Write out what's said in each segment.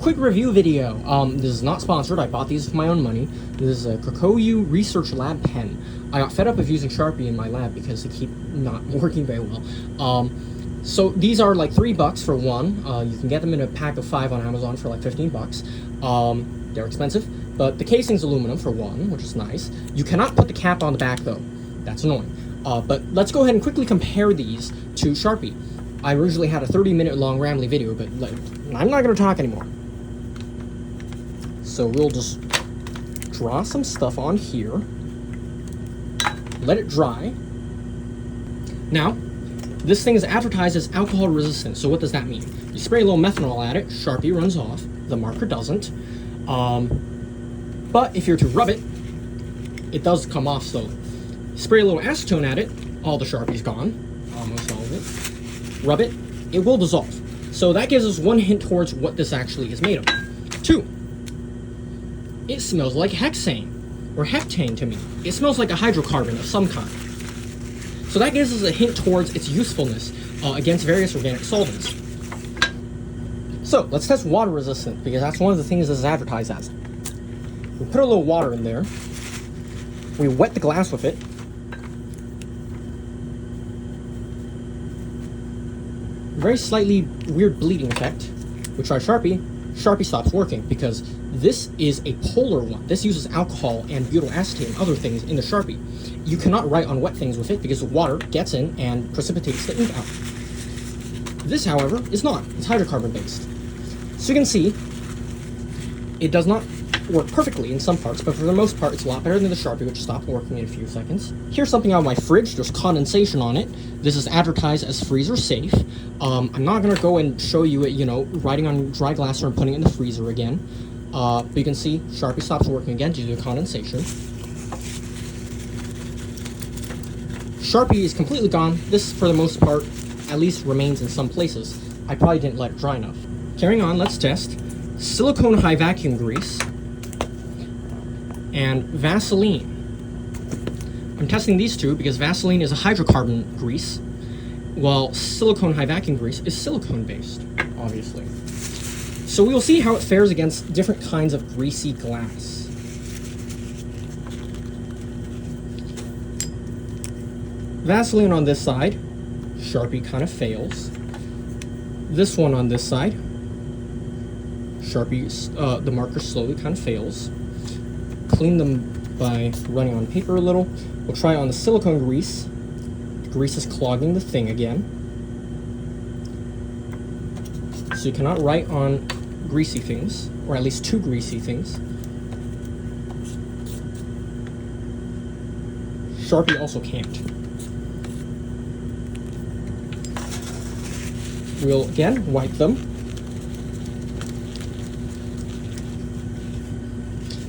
quick review video. This is not sponsored. I bought these with my own money. This is a Kokuyo Research Lab pen. I got fed up of using Sharpie in my lab because they keep not working very well. So these are like $3 for one. You can get them in a pack of 5 on Amazon for like 15 bucks. They're expensive, but the casing's aluminum for one, which is nice. You cannot put the cap on the back though. That's annoying. But let's go ahead and quickly compare these to Sharpie. I originally had a 30-minute long rambly video, but I'm not going to talk anymore. So we'll just draw some stuff on here. Let it dry. Now, this thing is advertised as alcohol resistant. So what does that mean? You spray a little methanol at it, Sharpie runs off, the marker doesn't. But if you're to rub it, it does come off slowly. Spray a little acetone at it, all the Sharpie's gone, almost all of it. Rub it, it will dissolve. So that gives us one hint towards what this actually is made of. 2, it smells like hexane, or heptane to me. It smells like a hydrocarbon of some kind. So that gives us a hint towards its usefulness against various organic solvents. So let's test water resistant, because that's one of the things this is advertised as. We put a little water in there. We wet the glass with it. Very slightly weird bleeding effect. We try Sharpie. Sharpie stops working because this is a polar one. This uses alcohol and butyl acetate and other things in the Sharpie. You cannot write on wet things with it because the water gets in and precipitates the ink out. This, however, is not. It's hydrocarbon based. So you can see it does not work perfectly in some parts, but for the most part it's a lot better than the Sharpie, which stopped working in a few seconds. Here's something out of my fridge. There's condensation on it. This is advertised as freezer safe. I'm not going to go and show you it, writing on dry glass or putting it in the freezer again. But you can see Sharpie stops working again due to condensation. Sharpie is completely gone. This, for the most part, at least remains in some places. I probably didn't let it dry enough. Carrying on, let's test silicone high vacuum grease and Vaseline. I'm testing these two because Vaseline is a hydrocarbon grease, while silicone high vacuum grease is silicone based, obviously. So we will see how it fares against different kinds of greasy glass. Vaseline on this side, Sharpie kind of fails. This one on this side, Sharpie, the marker slowly kind of fails. Clean them by running on paper a little. We'll try on the silicone grease. The grease is clogging the thing again. So you cannot write on greasy things, or at least too greasy things. Sharpie also can't. We'll again wipe them.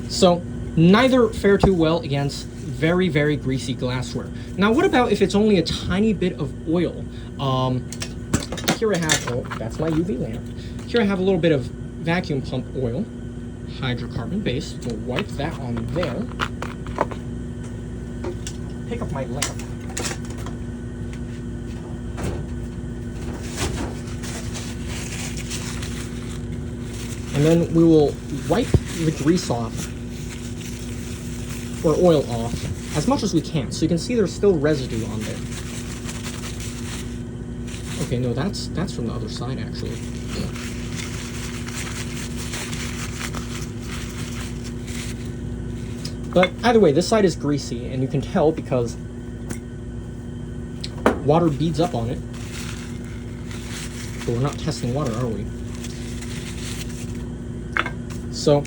So neither fare too well against very, very greasy glassware. Now, what about if it's only a tiny bit of oil? Here I have, oh, that's my UV lamp. Here I have a little bit of vacuum pump oil, hydrocarbon based. We'll wipe that on there. Pick up my lamp. And then we will wipe the grease off, or oil off, as much as we can. So you can see there's still residue on there. Okay, no, that's from the other side, actually. But either way, this side is greasy, and you can tell because water beads up on it. But we're not testing water, are we? So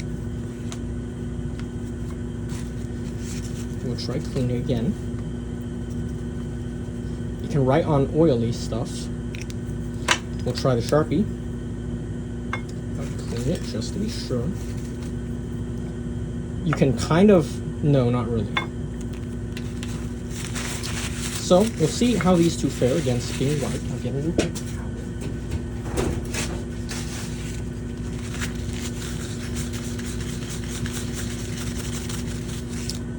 we'll try cleaning again. You can write on oily stuff. We'll try the Sharpie. I'll clean it just to be sure. You can kind of, no, not really. So we'll see how these two fare against being wiped. I'll get a new paper towel.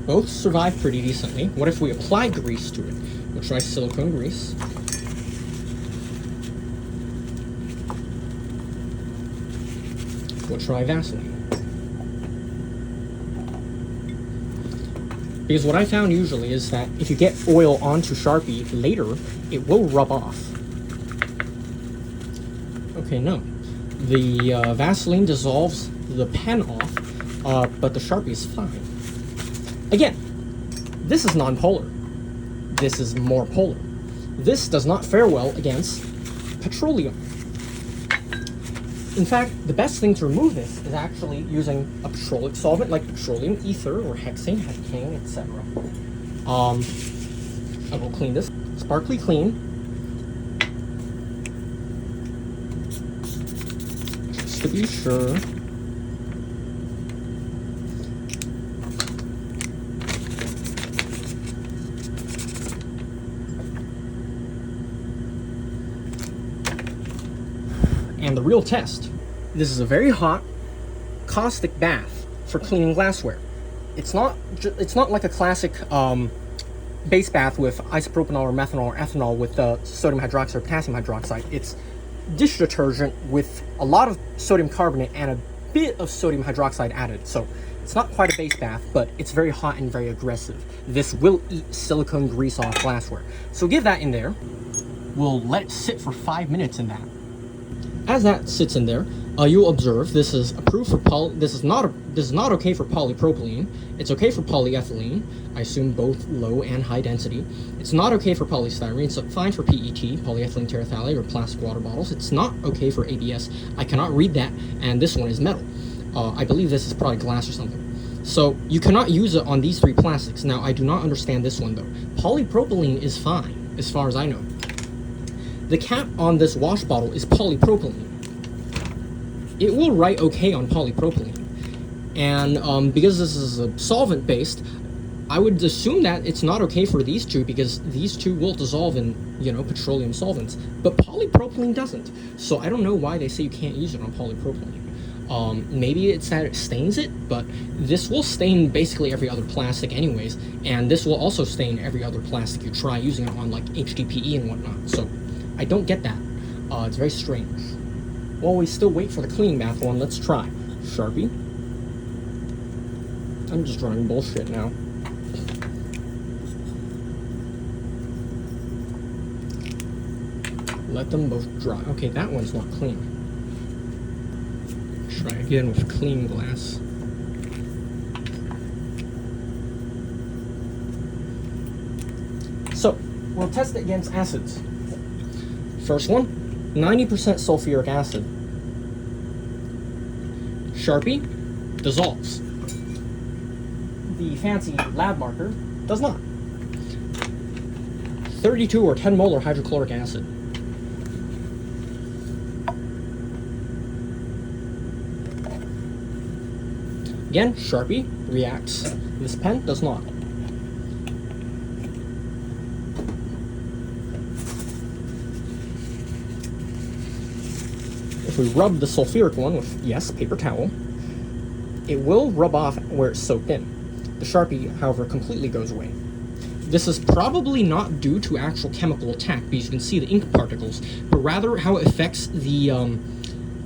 Both survive pretty decently. What if we apply grease to it? We'll try silicone grease. We'll try Vaseline. Because what I found usually is that if you get oil onto Sharpie later, it will rub off. Okay, no. The Vaseline dissolves the pen off, but the Sharpie is fine. Again, this is non-polar. This is more polar. This does not fare well against petroleum. In fact, the best thing to remove this is actually using a petroleum solvent like petroleum ether or hexane, etc. I will clean this. Sparkly clean. Just to be sure. And the real test. This is a very hot, caustic bath for cleaning glassware. It's not like a classic base bath with isopropanol or methanol or ethanol with sodium hydroxide or potassium hydroxide. It's dish detergent with a lot of sodium carbonate and a bit of sodium hydroxide added. So it's not quite a base bath, but it's very hot and very aggressive. This will eat silicone grease off glassware. So give that in there. We'll let it sit for 5 minutes in that. As that sits in there, you'll observe this is approved for this is not okay for polypropylene. It's okay for polyethylene. I assume both low and high density. It's not okay for polystyrene. It's fine for PET, polyethylene terephthalate, or plastic water bottles. It's not okay for ABS. I cannot read that, and this one is metal. I believe this is probably glass or something. So you cannot use it on these 3 plastics. Now, I do not understand this one though. Polypropylene is fine, as far as I know. The cap on this wash bottle is polypropylene. It will write okay on polypropylene. And because this is a solvent based, I would assume that it's not okay for these two because these two will dissolve in, petroleum solvents. But polypropylene doesn't. So I don't know why they say you can't use it on polypropylene. Maybe it's that it stains it, but this will stain basically every other plastic anyways. And this will also stain every other plastic you try using it on, like HDPE and whatnot. So I don't get that. It's very strange. While we still wait for the cleaning bath one, let's try Sharpie. I'm just drawing bullshit now. Let them both dry. Okay, that one's not clean. Try again with clean glass. So, we'll test it against acids. First one, 90% sulfuric acid. Sharpie dissolves. The fancy lab marker does not. 32 or 10 molar hydrochloric acid. Again, Sharpie reacts. This pen does not. If we rub the sulfuric one with, yes, paper towel, it will rub off where it's soaked in. The Sharpie, however, completely goes away. This is probably not due to actual chemical attack, because you can see the ink particles, but rather how it affects the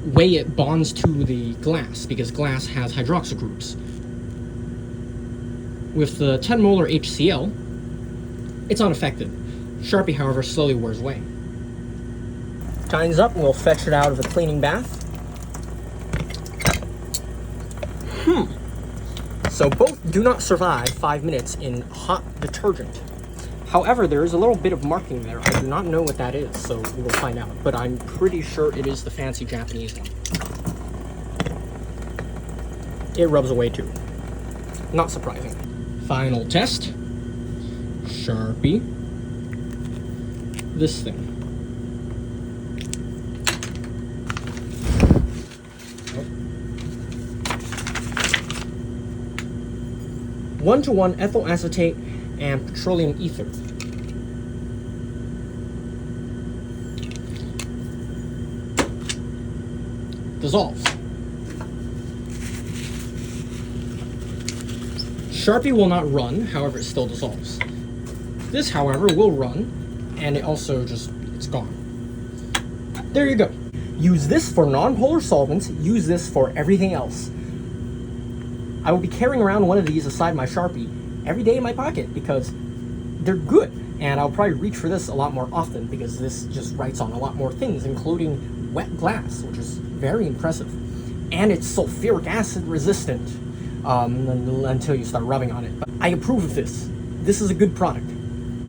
way it bonds to the glass, because glass has hydroxyl groups. With the 10 molar HCl, it's unaffected. Sharpie, however, slowly wears away. Time's up, and we'll fetch it out of the cleaning bath. So both do not survive 5 minutes in hot detergent. However, there is a little bit of marking there. I do not know what that is, so we'll find out. But I'm pretty sure it is the fancy Japanese one. It rubs away too. Not surprising. Final test. Sharpie. This thing. Oh. 1:1 ethyl acetate and petroleum ether. Dissolves. Sharpie will not run, however it still dissolves. This, however, will run, and it also it's gone. There you go. Use this for non-polar solvents, use this for everything else. I will be carrying around one of these aside my Sharpie every day in my pocket because they're good. And I'll probably reach for this a lot more often because this just writes on a lot more things, including wet glass, which is very impressive. And it's sulfuric acid resistant until you start rubbing on it. But I approve of this. This is a good product.